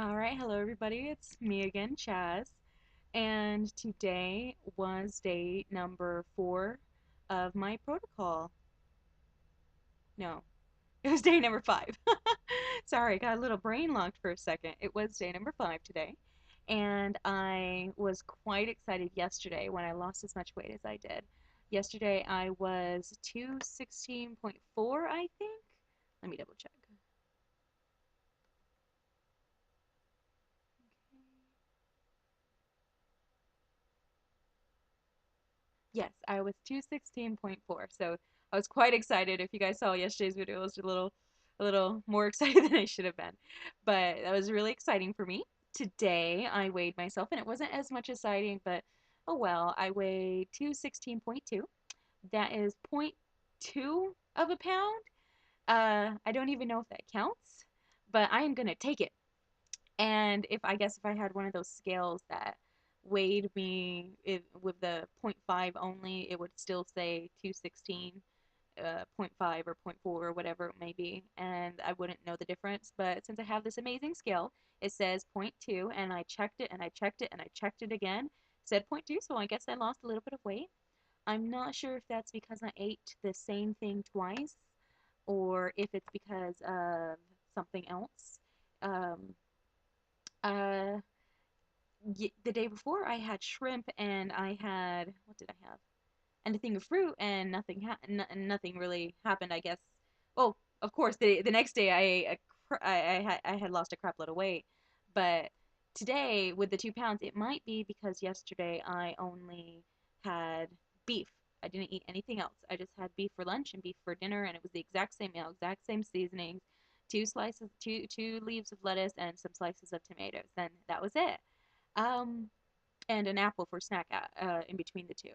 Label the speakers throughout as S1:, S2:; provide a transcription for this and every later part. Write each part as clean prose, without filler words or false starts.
S1: All right, hello everybody. It's me again, Chaz, and today was day number 4 of my protocol. No, it was day number 5. Sorry, got a little brain locked for a second. It was day number 5 today, and I was quite excited yesterday when I lost as much weight as I did. Yesterday I was 216.4, I think. Let me double check. Yes, I was 216.4. So I was quite excited. If you guys saw yesterday's video, I was a little more excited than I should have been. But that was really exciting for me. Today I weighed myself and it wasn't as much exciting, but oh well, I weighed 216.2. That is point 0.2 of a pound. I don't even know if that counts, but I am gonna take it. And if I had one of those scales that weighed me with the point 0.5 only, it would still say 216, point 0.5 or point 0.4 or whatever it may be, and I wouldn't know the difference. But since I have this amazing scale, it says point 0.2, and I checked it and I checked it and I checked it again, it said point 0.2, so I guess I lost a little bit of weight. I'm not sure if that's because I ate the same thing twice or if it's because of something else. Um, uh, the day before I had shrimp and I had what did I have? And a thing of fruit and nothing really happened, I guess. Well, of course the next day I had lost a crap load of weight, but today with the 2 pounds it might be because yesterday I only had beef. I didn't eat anything else. I just had beef for lunch and beef for dinner, and it was the exact same meal, exact same seasonings, two leaves of lettuce and some slices of tomatoes. Then that was it. Um, and an apple for snack in between the two.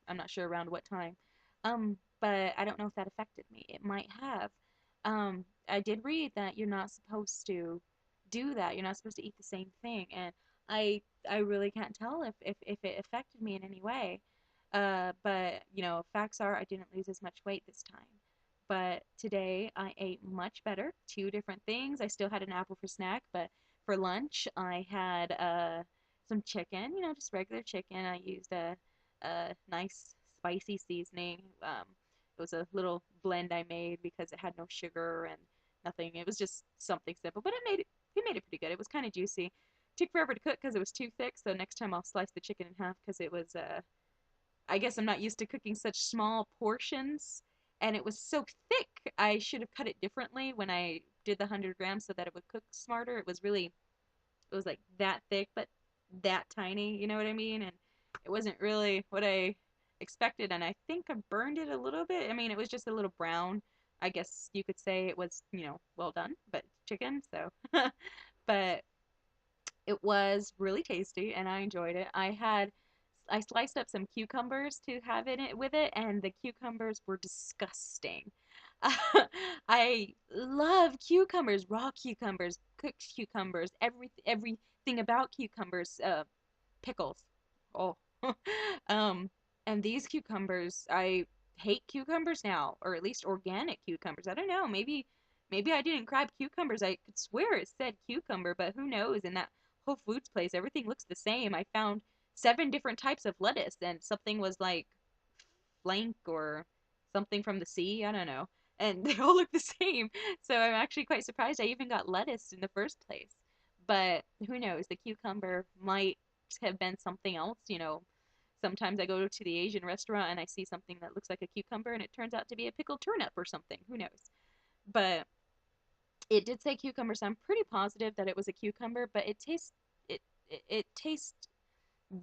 S1: I'm not sure around what time. But I don't know if that affected me. It might have. I did read that you're not supposed to do that. You're not supposed to eat the same thing, and I I really can't tell if it affected me in any way. But facts are I didn't lose as much weight this time. But today I ate much better. Two different things. I still had an apple for snack, but for lunch I had some chicken, just regular chicken. I used a nice spicy seasoning. It was a little blend I made because it had no sugar and nothing. It was just something simple, but it made it pretty good. It was kind of juicy. Took forever to cook because it was too thick. So next time I'll slice the chicken in half because it was I guess I'm not used to cooking such small portions, and it was so thick. I should have cut it differently when I did the 100 grams so that it would cook smarter. It was like that thick, but that tiny, you know what I mean? And it wasn't really what I expected, and I think I burned it a little bit. I mean, it was just a little brown. I guess you could say it was, well done, but chicken, so. But it was really tasty, and I enjoyed it. I sliced up some cucumbers to have in it with it, and the cucumbers were disgusting. I love cucumbers, raw cucumbers, cooked cucumbers, everything about cucumbers, pickles. Oh, um, and these cucumbers, I hate cucumbers now, or at least organic cucumbers. I don't know, maybe I didn't grab cucumbers. I could swear it said cucumber, but who knows? In that Whole Foods place, everything looks the same. I found 7 different types of lettuce, and something was like flank or something from the sea. I don't know. And they all look the same. So I'm actually quite surprised I even got lettuce in the first place. But who knows? The cucumber might have been something else. Sometimes I go to the Asian restaurant and I see something that looks like a cucumber and it turns out to be a pickled turnip or something. Who knows? But it did say cucumber, so I'm pretty positive that it was a cucumber, but it tastes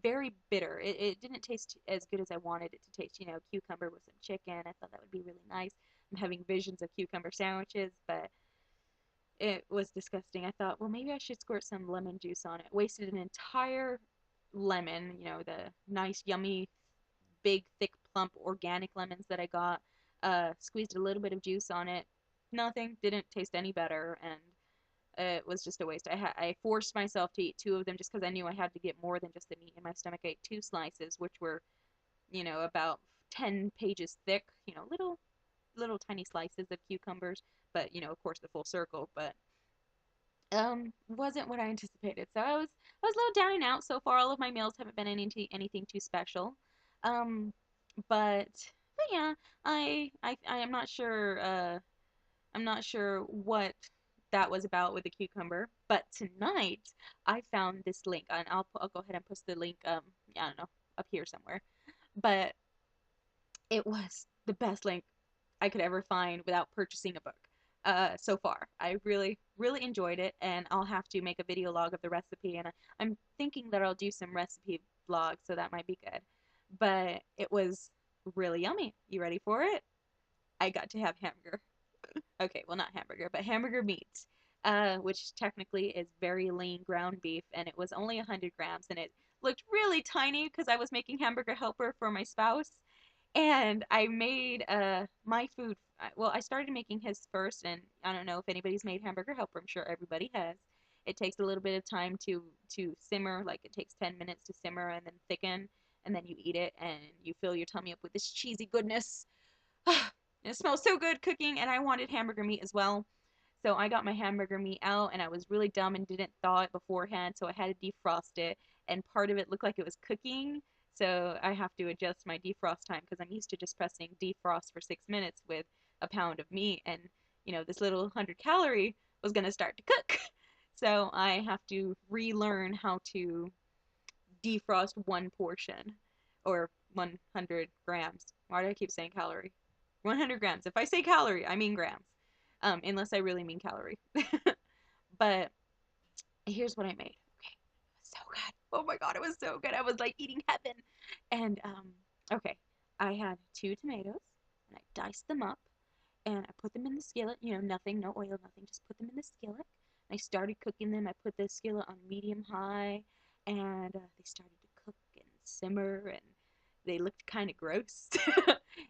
S1: very bitter. It didn't taste as good as I wanted it to taste. Cucumber with some chicken. I thought that would be really nice. I'm having visions of cucumber sandwiches, but it was disgusting. I thought, well, maybe I should squirt some lemon juice on it. Wasted an entire lemon, the nice, yummy, big, thick, plump organic lemons that I got. Squeezed a little bit of juice on it. Nothing. Didn't taste any better, and it was just a waste. I forced myself to eat 2 of them just because I knew I had to get more than just the meat in my stomach. I ate 2 slices, which were, about 10 pages thick. Little tiny slices of cucumbers, but of course the full circle. But Wasn't what I anticipated. So I was a little down and out so far. All of my meals haven't been anything too special. Um, but yeah, I am not sure. I'm not sure what that was about with the cucumber. But tonight I found this link, and I'll go ahead and post the link. I don't know, up here somewhere. But it was the best link I could ever find without purchasing a book. So far, I really enjoyed it, and I'll have to make a video log of the recipe. And I'm thinking that I'll do some recipe vlogs, so that might be good. But it was really yummy. You ready for it? I got to have hamburger. Okay, well, not hamburger, but hamburger meat, which technically is very lean ground beef, and it was only 100 grams, and it looked really tiny because I was making hamburger helper for my spouse, and I made my food. Well, I started making his first, and I don't know if anybody's made hamburger helper. I'm sure everybody has. It takes a little bit of time to simmer, like it takes 10 minutes to simmer and then thicken, and then you eat it, and you fill your tummy up with this cheesy goodness. It smells so good cooking, and I wanted hamburger meat as well. So I got my hamburger meat out, and I was really dumb and didn't thaw it beforehand, so I had to defrost it, and part of it looked like it was cooking. So I have to adjust my defrost time because I'm used to just pressing defrost for 6 minutes with a pound of meat, and this little 100-calorie was gonna start to cook. So I have to relearn how to defrost one portion or 100 grams. Why do I keep saying calorie? 100 grams. If I say calorie, I mean grams, unless I really mean calorie. But here's what I made. Okay, it was so good. Oh my god, it was so good. I was like eating heaven. And okay, I had 2 tomatoes, and I diced them up, and I put them in the skillet. Nothing, no oil, nothing. Just put them in the skillet. I started cooking them. I put the skillet on medium high, and they started to cook and simmer, and they looked kind of gross.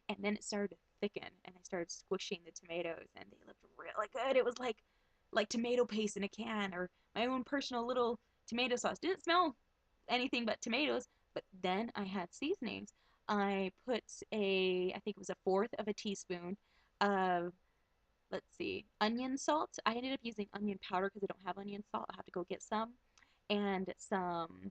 S1: And then it started to thicken, and I started squishing the tomatoes, and they looked really good. It was like tomato paste in a can, or my own personal little tomato sauce. Didn't smell anything but tomatoes. But then I had seasonings. I put I think it was a fourth of a teaspoon of, let's see, onion salt. I ended up using onion powder because I don't have onion salt. I'll have to go get some. And some,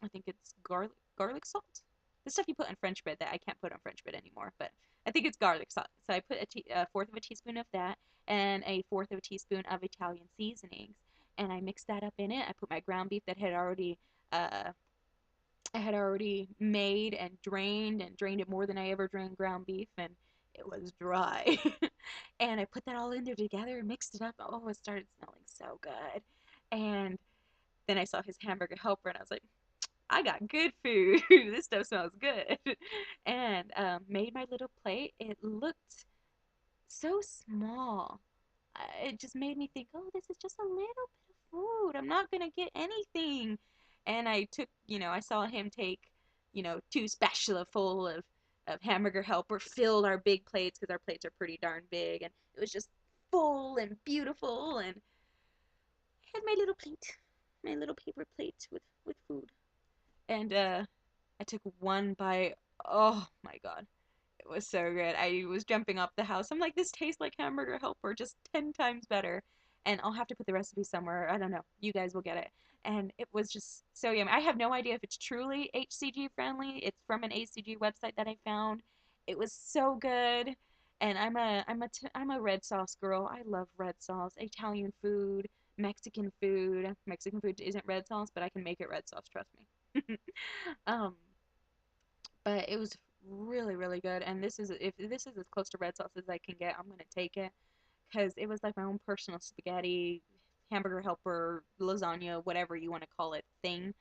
S1: I think it's garlic salt. The stuff you put on French bread that I can't put on French bread anymore, but I think it's garlic salt. So I put a fourth of a teaspoon of that and a fourth of a teaspoon of Italian seasonings. And I mixed that up in it. I put my ground beef that uh, I had already made and drained it more than I ever drained ground beef, and it was dry. And I put that all in there together and mixed it up. Oh, it started smelling so good. And then I saw his hamburger helper, and I was like, I got good food. This stuff smells good. And made my little plate. It looked so small. It just made me think, oh, this is just a little bit of food. I'm not gonna get anything. And I saw him take, two spatula full of hamburger helper, filled our big plates because our plates are pretty darn big, and it was just full and beautiful. And I had my little plate, my little paper plate with food. And I took one bite. Oh my god. It was so good. I was jumping up the house. I'm like, this tastes like hamburger helper, just 10 times better. And I'll have to put the recipe somewhere. I don't know. You guys will get it. And it was just so yummy. I have no idea if it's truly HCG friendly. It's from an HCG website that I found. It was so good. And I'm a red sauce girl. I love red sauce. Italian food, Mexican food. Mexican food isn't red sauce, but I can make it red sauce, trust me. um, but it was really good. And if this is as close to red sauce as I can get, I'm gonna take it because it was like my own personal spaghetti, hamburger helper, lasagna, whatever you want to call it, thing.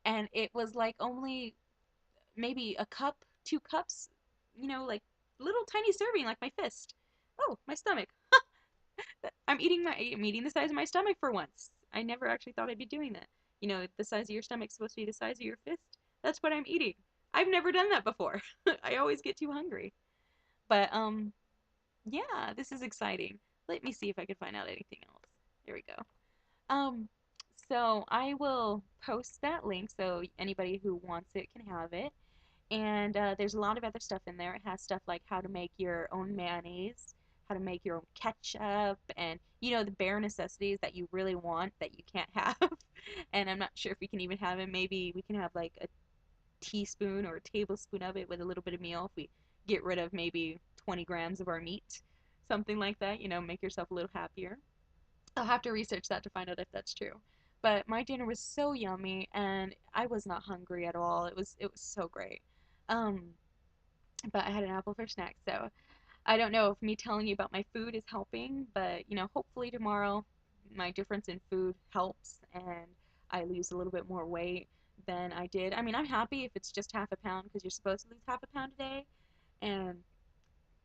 S1: And it was like only maybe a cup, 2 cups, like little tiny serving, like my fist. Oh, my stomach. I'm eating the size of my stomach for once. I never actually thought I'd be doing that. The size of your stomach's supposed to be the size of your fist. That's what I'm eating. I've never done that before. I always get too hungry. But yeah, this is exciting. Let me see if I can find out anything else. Here we go. Um, so I will post that link so anybody who wants it can have it. And there's a lot of other stuff in there. It has stuff like how to make your own mayonnaise, how to make your own ketchup, and the bare necessities that you really want that you can't have. And I'm not sure if we can even have it. Maybe we can have like a teaspoon or a tablespoon of it with a little bit of meal if we get rid of maybe 20 grams of our meat, something like that. Make yourself a little happier. I'll have to research that to find out if that's true. But my dinner was so yummy, and I was not hungry at all. It was so great. Um, but I had an apple for snack, so I don't know if me telling you about my food is helping, but hopefully tomorrow my difference in food helps and I lose a little bit more weight than I did. I mean, I'm happy if it's just half a pound because you're supposed to lose half a pound a day. And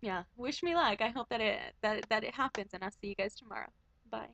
S1: yeah, wish me luck. I hope that it happens, and I'll see you guys tomorrow. Bye.